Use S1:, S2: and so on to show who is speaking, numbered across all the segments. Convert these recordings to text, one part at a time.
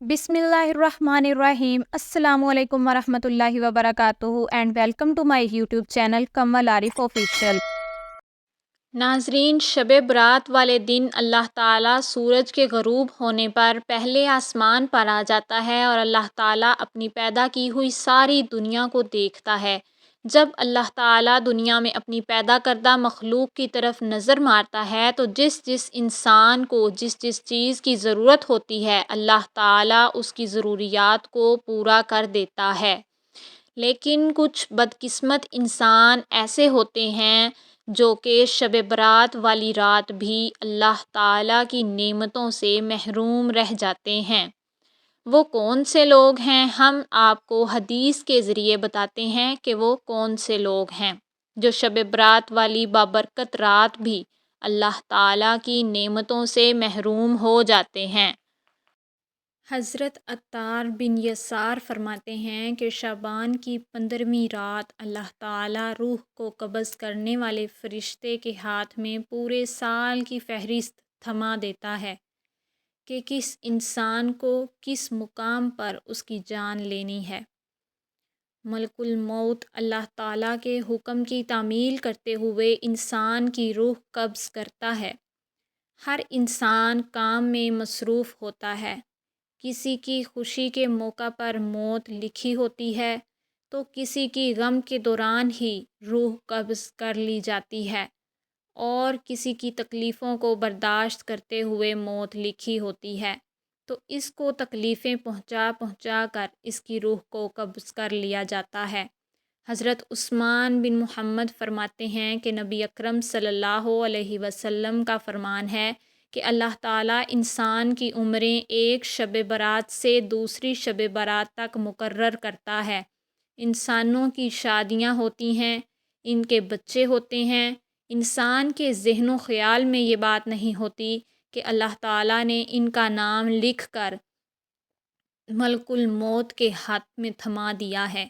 S1: بسم اللہ الرحمن الرحیم۔ السلام علیکم ورحمۃ اللہ وبرکاتہ and welcome to my YouTube channel Kamal Arif official. ناظرین، شب برات والے دن اللہ تعالیٰ سورج کے غروب ہونے پر پہلے آسمان پر آ جاتا ہے اور اللہ تعالیٰ اپنی پیدا کی ہوئی ساری دنیا کو دیکھتا ہے۔ جب اللہ تعالیٰ دنیا میں اپنی پیدا کردہ مخلوق کی طرف نظر مارتا ہے تو جس جس انسان کو جس جس چیز کی ضرورت ہوتی ہے اللہ تعالیٰ اس کی ضروریات کو پورا کر دیتا ہے۔ لیکن کچھ بدقسمت انسان ایسے ہوتے ہیں جو کہ شب برات والی رات بھی اللہ تعالیٰ کی نعمتوں سے محروم رہ جاتے ہیں۔ وہ کون سے لوگ ہیں؟ ہم آپ کو حدیث کے ذریعے بتاتے ہیں کہ وہ کون سے لوگ ہیں جو شب برات والی بابرکت رات بھی اللہ تعالیٰ کی نعمتوں سے محروم ہو جاتے ہیں۔ حضرت عطار بن یسار فرماتے ہیں کہ شعبان کی 15ویں رات اللہ تعالیٰ روح کو قبض کرنے والے فرشتے کے ہاتھ میں پورے سال کی فہرست تھما دیتا ہے کہ کس انسان کو کس مقام پر اس کی جان لینی ہے۔ ملک الموت اللہ تعالیٰ کے حکم کی تعمیل کرتے ہوئے انسان کی روح قبض کرتا ہے۔ ہر انسان کام میں مصروف ہوتا ہے۔ کسی کی خوشی کے موقع پر موت لکھی ہوتی ہے تو کسی کی غم کے دوران ہی روح قبض کر لی جاتی ہے اور کسی کی تکلیفوں کو برداشت کرتے ہوئے موت لکھی ہوتی ہے تو اس کو تکلیفیں پہنچا کر اس کی روح کو قبض کر لیا جاتا ہے۔ حضرت عثمان بن محمد فرماتے ہیں کہ نبی اکرم صلی اللہ علیہ وسلم کا فرمان ہے کہ اللہ تعالیٰ انسان کی عمریں ایک شب برات سے دوسری شب برات تک مقرر کرتا ہے۔ انسانوں کی شادیاں ہوتی ہیں، ان کے بچے ہوتے ہیں، انسان کے ذہن و خیال میں یہ بات نہیں ہوتی کہ اللہ تعالیٰ نے ان کا نام لکھ کر ملک الموت کے ہاتھ میں تھما دیا ہے۔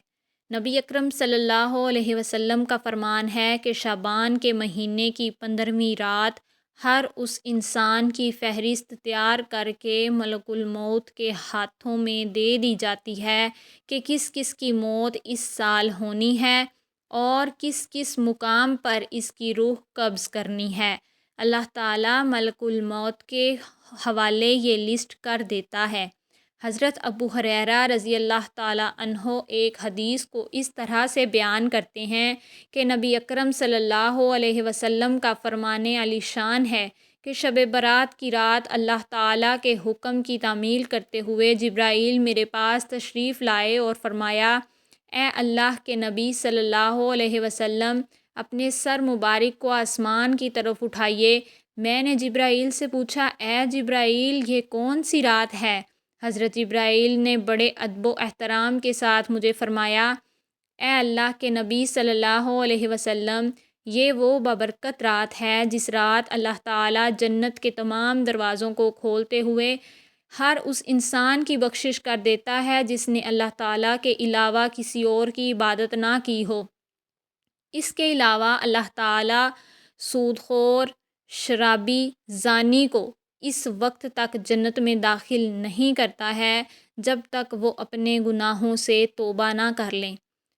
S1: نبی اکرم صلی اللہ علیہ وسلم کا فرمان ہے کہ شعبان کے مہینے کی 15ویں رات ہر اس انسان کی فہرست تیار کر کے ملک الموت کے ہاتھوں میں دے دی جاتی ہے کہ کس کس کی موت اس سال ہونی ہے اور کس کس مقام پر اس کی روح قبض کرنی ہے۔ اللہ تعالیٰ ملک الموت کے حوالے یہ لسٹ کر دیتا ہے۔ حضرت ابو ہریرہ رضی اللہ تعالیٰ عنہ ایک حدیث کو اس طرح سے بیان کرتے ہیں کہ نبی اکرم صلی اللہ علیہ وسلم کا فرمان علی شان ہے کہ شب برات کی رات اللہ تعالیٰ کے حکم کی تعمیل کرتے ہوئے جبرائیل میرے پاس تشریف لائے اور فرمایا، اے اللہ کے نبی صلی اللہ علیہ وسلم، اپنے سر مبارک کو آسمان کی طرف اٹھائیے۔ میں نے جبرائیل سے پوچھا، اے جبرائیل، یہ کون سی رات ہے؟ حضرت جبرائیل نے بڑے ادب و احترام کے ساتھ مجھے فرمایا، اے اللہ کے نبی صلی اللہ علیہ وسلم، یہ وہ بابرکت رات ہے جس رات اللہ تعالیٰ جنت کے تمام دروازوں کو کھولتے ہوئے ہر اس انسان کی بخشش کر دیتا ہے جس نے اللہ تعالیٰ کے علاوہ کسی اور کی عبادت نہ کی ہو۔ اس کے علاوہ اللہ تعالیٰ سود خور، شرابی، زانی کو اس وقت تک جنت میں داخل نہیں کرتا ہے جب تک وہ اپنے گناہوں سے توبہ نہ کر لیں۔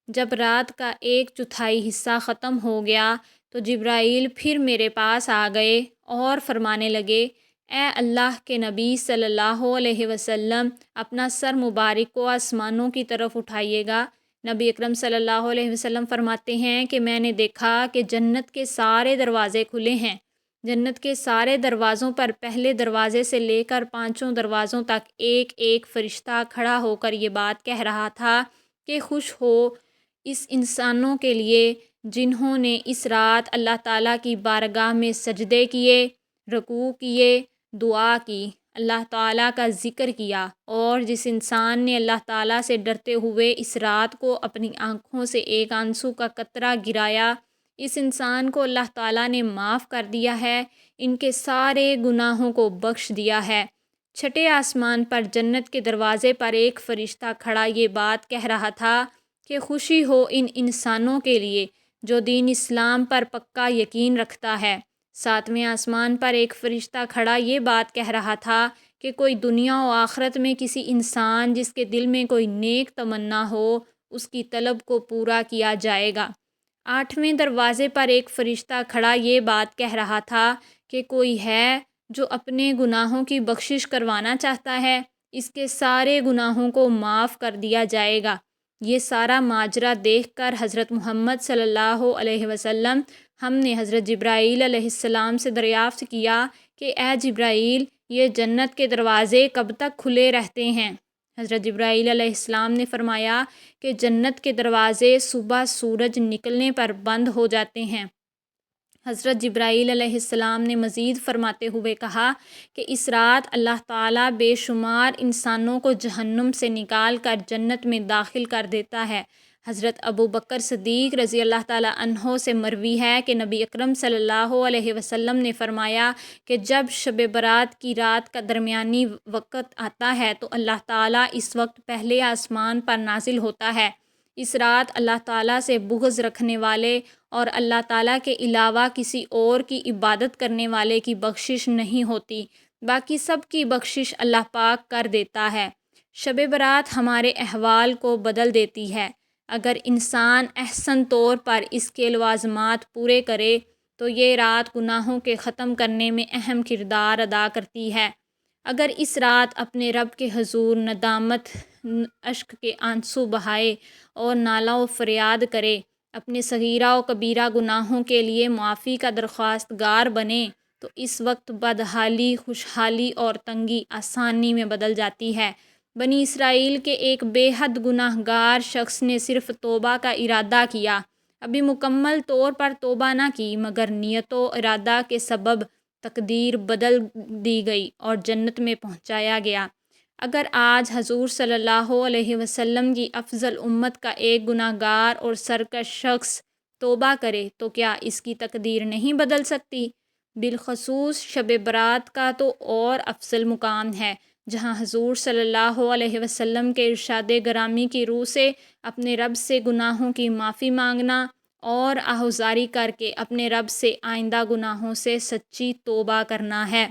S1: جب رات کا 1/4 حصہ ختم ہو گیا تو جبرائیل پھر میرے پاس آ گئے اور فرمانے لگے، اے اللہ کے نبی صلی اللہ علیہ وسلم، اپنا سر مبارک کو آسمانوں کی طرف اٹھائیے گا۔ نبی اکرم صلی اللہ علیہ وسلم فرماتے ہیں کہ میں نے دیکھا کہ جنت کے سارے دروازے کھلے ہیں۔ جنت کے سارے دروازوں پر پہلے دروازے سے لے کر 5 دروازوں تک ایک ایک فرشتہ کھڑا ہو کر یہ بات کہہ رہا تھا کہ خوش ہو اس انسانوں کے لیے جنہوں نے اس رات اللہ تعالیٰ کی بارگاہ میں سجدے کیے، رکوع کیے، دعا کی، اللہ تعالیٰ کا ذکر کیا، اور جس انسان نے اللہ تعالیٰ سے ڈرتے ہوئے اس رات کو اپنی آنکھوں سے ایک آنسو کا قطرہ گرایا، اس انسان کو اللہ تعالیٰ نے معاف کر دیا ہے، ان کے سارے گناہوں کو بخش دیا ہے۔ چھٹے آسمان پر جنت کے دروازے پر ایک فرشتہ کھڑا یہ بات کہہ رہا تھا کہ خوشی ہو ان انسانوں کے لیے جو دین اسلام پر پکا یقین رکھتا ہے۔ 7ویں آسمان پر ایک فرشتہ کھڑا یہ بات کہہ رہا تھا کہ کوئی دنیا و آخرت میں کسی انسان جس کے دل میں کوئی نیک تمنا ہو اس کی طلب کو پورا کیا جائے گا۔ 8ویں دروازے پر ایک فرشتہ کھڑا یہ بات کہہ رہا تھا کہ کوئی ہے جو اپنے گناہوں کی بخشش کروانا چاہتا ہے، اس کے سارے گناہوں کو معاف کر دیا جائے گا۔ یہ سارا ماجرا دیکھ کر حضرت محمد صلی اللہ علیہ وسلم ہم نے حضرت جبرائیل علیہ السلام سے دریافت کیا کہ اے جبرائیل، یہ جنت کے دروازے کب تک کھلے رہتے ہیں؟ حضرت جبرائیل علیہ السلام نے فرمایا کہ جنت کے دروازے صبح سورج نکلنے پر بند ہو جاتے ہیں۔ حضرت جبرائیل علیہ السلام نے مزید فرماتے ہوئے کہا کہ اس رات اللہ تعالیٰ بے شمار انسانوں کو جہنم سے نکال کر جنت میں داخل کر دیتا ہے۔ حضرت ابوبکر صدیق رضی اللہ تعالیٰ عنہ سے مروی ہے کہ نبی اکرم صلی اللہ علیہ وسلم نے فرمایا کہ جب شب برات کی رات کا درمیانی وقت آتا ہے تو اللہ تعالیٰ اس وقت پہلے آسمان پر نازل ہوتا ہے۔ اس رات اللہ تعالیٰ سے بغض رکھنے والے اور اللہ تعالیٰ کے علاوہ کسی اور کی عبادت کرنے والے کی بخشش نہیں ہوتی، باقی سب کی بخشش اللہ پاک کر دیتا ہے۔ شب برات ہمارے احوال کو بدل دیتی ہے۔ اگر انسان احسن طور پر اس کے لوازمات پورے کرے تو یہ رات گناہوں کے ختم کرنے میں اہم کردار ادا کرتی ہے۔ اگر اس رات اپنے رب کے حضور ندامت، اشک کے آنسو بہائے اور نالہ و فریاد کرے، اپنے صغیرہ و کبیرہ گناہوں کے لیے معافی کا درخواست گار بنے، تو اس وقت بدحالی خوشحالی اور تنگی آسانی میں بدل جاتی ہے۔ بنی اسرائیل کے ایک بے حد گناہ گار شخص نے صرف توبہ کا ارادہ کیا، ابھی مکمل طور پر توبہ نہ کی، مگر نیت و ارادہ کے سبب تقدیر بدل دی گئی اور جنت میں پہنچایا گیا۔ اگر آج حضور صلی اللہ علیہ وسلم کی افضل امت کا ایک گناہ گار اور سرکش شخص توبہ کرے تو کیا اس کی تقدیر نہیں بدل سکتی؟ بالخصوص شب برات کا تو اور افضل مقام ہے، جہاں حضور صلی اللہ علیہ وسلم کے ارشاد گرامی کی روح سے اپنے رب سے گناہوں کی معافی مانگنا اور آہوزاری کر کے اپنے رب سے آئندہ گناہوں سے سچی توبہ کرنا ہے۔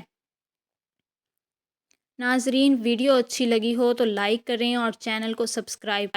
S1: ناظرین، ویڈیو اچھی لگی ہو تو لائک کریں اور چینل کو سبسکرائب